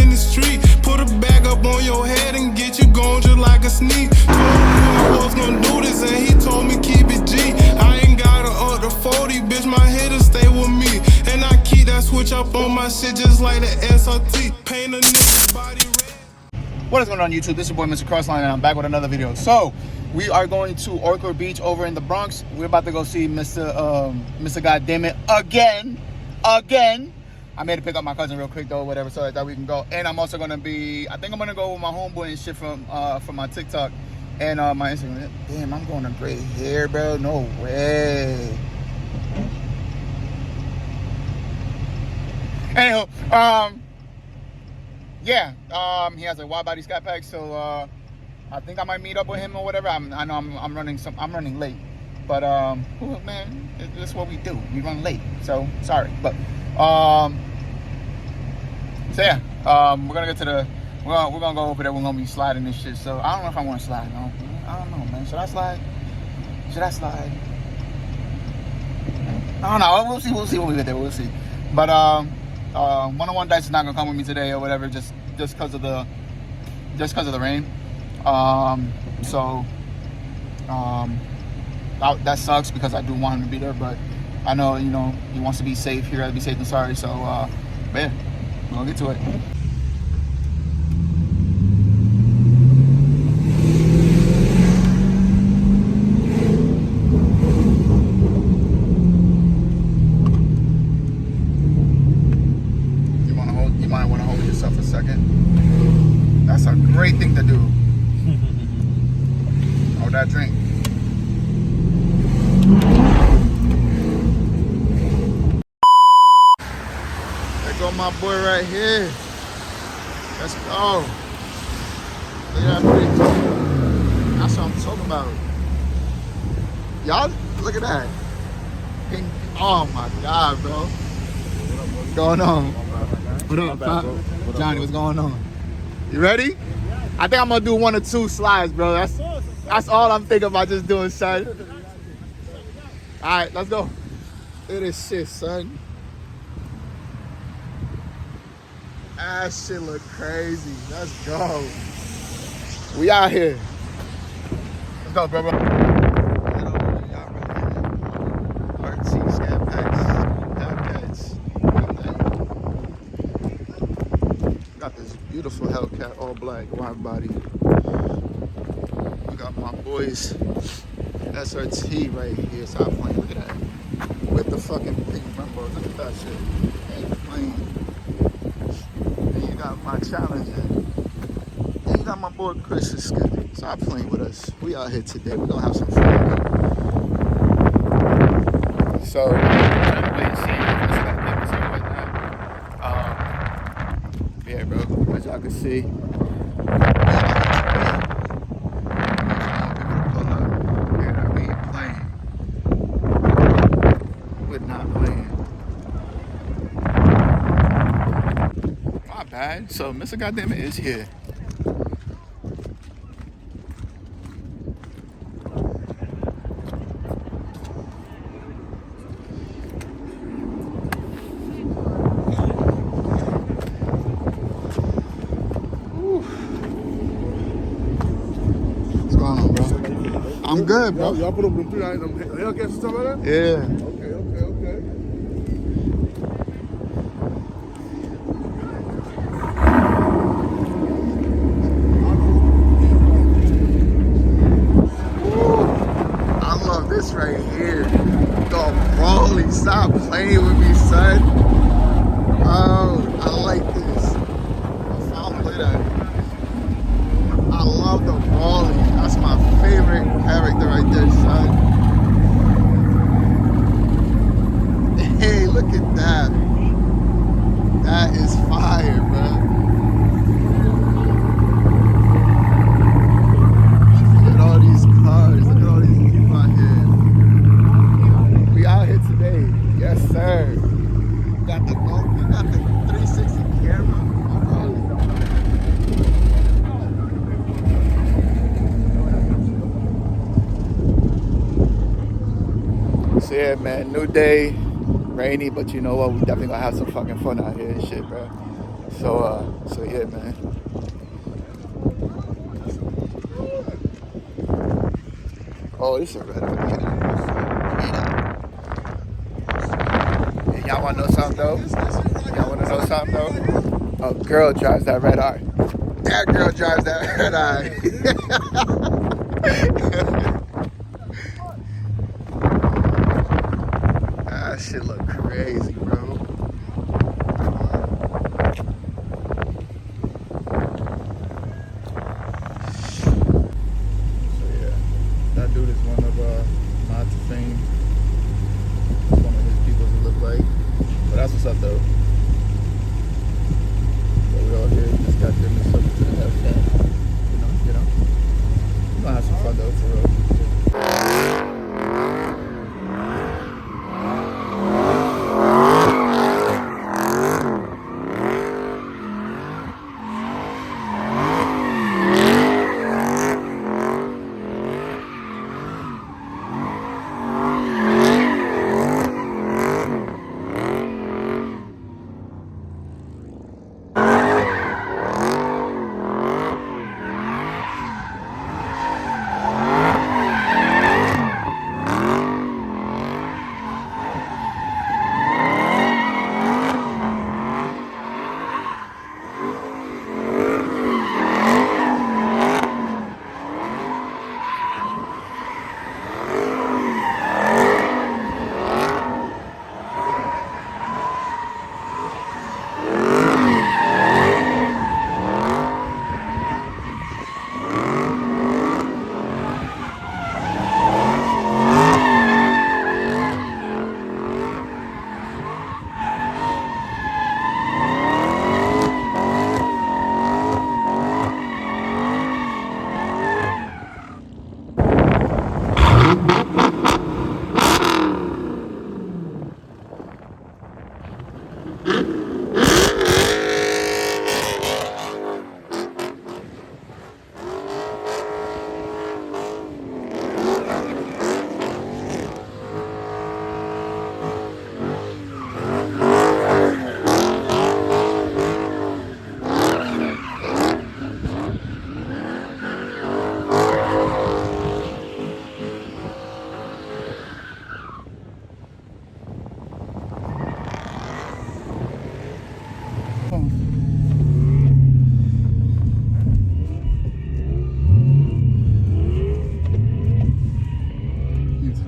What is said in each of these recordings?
in the street. Put a bag up on your head and get you going just like a sneak. Told me I was gonna do this and he told me keep it G. I ain't got up to 40, bitch, my hitter stay with me. And I keep that switch up on my shit just like the SRT. Paint a nigga body red. What is going on YouTube? This is your boy Mr. Crossline and I'm back with another video. So we are going to Orchard Beach over in the Bronx. We're about to go see Mr. Goddammit again. I made to pick up my cousin real quick though, whatever, so that we can go. And I'm also gonna be, I think I'm gonna go with my homeboy and shit from my TikTok and my Instagram. Damn, I'm going to gray hair, bro. No way. Anywho, yeah, he has a wide body scat pack, so I think I might meet up with him or whatever. I know I'm running late, but man, this is what we do. We run late, so sorry, but so yeah, we're gonna get to the we're gonna go over there. We're gonna be sliding this shit. So I don't know if I want to slide. No, I don't know, man. Should I slide? I don't know. We'll see when we get there. We'll see. But one-on-one dice is not gonna come with me today or whatever, just because of the rain. That sucks because I do want him to be there, but I know, you know, he wants to be safe. He'd rather be safe than sorry. So but yeah, we're gonna get to it. You might want to hold yourself a second. That's a great thing to do. Hold that drink. There go my boy right here. Let's go. Look at that bridge. That's what I'm talking about. Y'all, look at that. Pink. Oh my God, bro. What's going on? What up, Pop? Johnny, what's going on? You ready? I think I'm gonna do 1 or 2 slides, bro. That's all I'm thinking about just doing, son. All right, let's go. Look at this shit, son. That shit look crazy. Let's go. We out here. Let's go, bro. RT scat packs, Hellcats. Got this beautiful Hellcat, all black, wide body. We got my boys SRT right here. Stop playing. Look at that. With the fucking pink Brembos. Look at that shit. Ain't playing. Then you got my Challenger. Then you got my boy Chris. Stop playing with us. We out here today. We're gonna have some fun. So, I'm trying to wait and see if it's gonna give me something like that. Yeah, bro. As y'all can see. So Mr. Goddammit is here. What's going on, bro? I'm good, bro. Y'all put up them 3 items, Hellcats and stuff like that? Yeah. Okay. This right here, go Broly, stop playing with me, son. Oh, I like this. I love the Broly. That's my favorite character right there, son. Hey, look at that. That is fire, bro. Look at all these cars. Look at all these people out here. We out here today. Yes, sir. We got the 360 camera. So yeah, man, new day, rainy, but you know what? We definitely gonna have some fucking fun out here and shit, bro. So yeah, man. Oh, this is a red eye. Yeah, y'all wanna know something though? Y'all wanna know something though? A girl drives that red eye. That girl drives that red eye. That shit look crazy, bro. So yeah, that dude is one of Mods of Fame. One of his people to look like. But that's what's up though. So we all here just got them and something to have fun. You know. We're gonna have some fun though for real.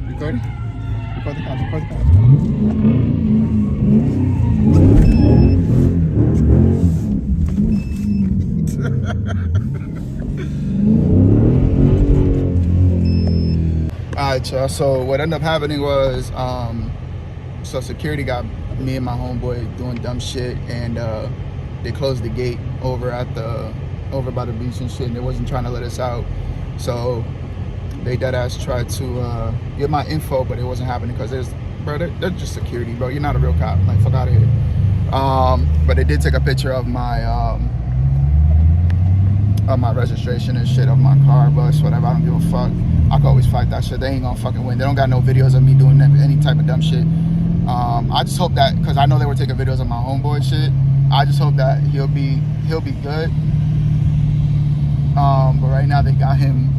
Recording? Record the cops, record the cops. Alright, y'all. So what ended up happening was, so security got me and my homeboy doing dumb shit, and they closed the gate over by the beach and shit, and they wasn't trying to let us out. So they deadass tried to get my info, but it wasn't happening because they're just security, bro. You're not a real cop. Like, fuck out of here. But they did take a picture of my registration and shit, of my car, bus, whatever. I don't give a fuck. I can always fight that shit. They ain't gonna fucking win. They don't got no videos of me doing any type of dumb shit. I just hope that, because I know they were taking videos of my homeboy shit, I just hope that he'll be good. But right now they got him.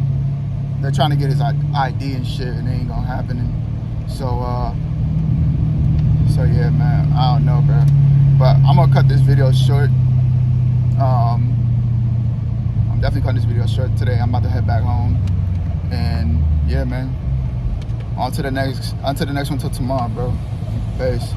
They're trying to get his ID and shit, and it ain't gonna happen. And so yeah, man. I don't know, bro. But I'm gonna cut this video short. I'm definitely cutting this video short today. I'm about to head back home, and yeah, man. On to the next one till tomorrow, bro. Peace.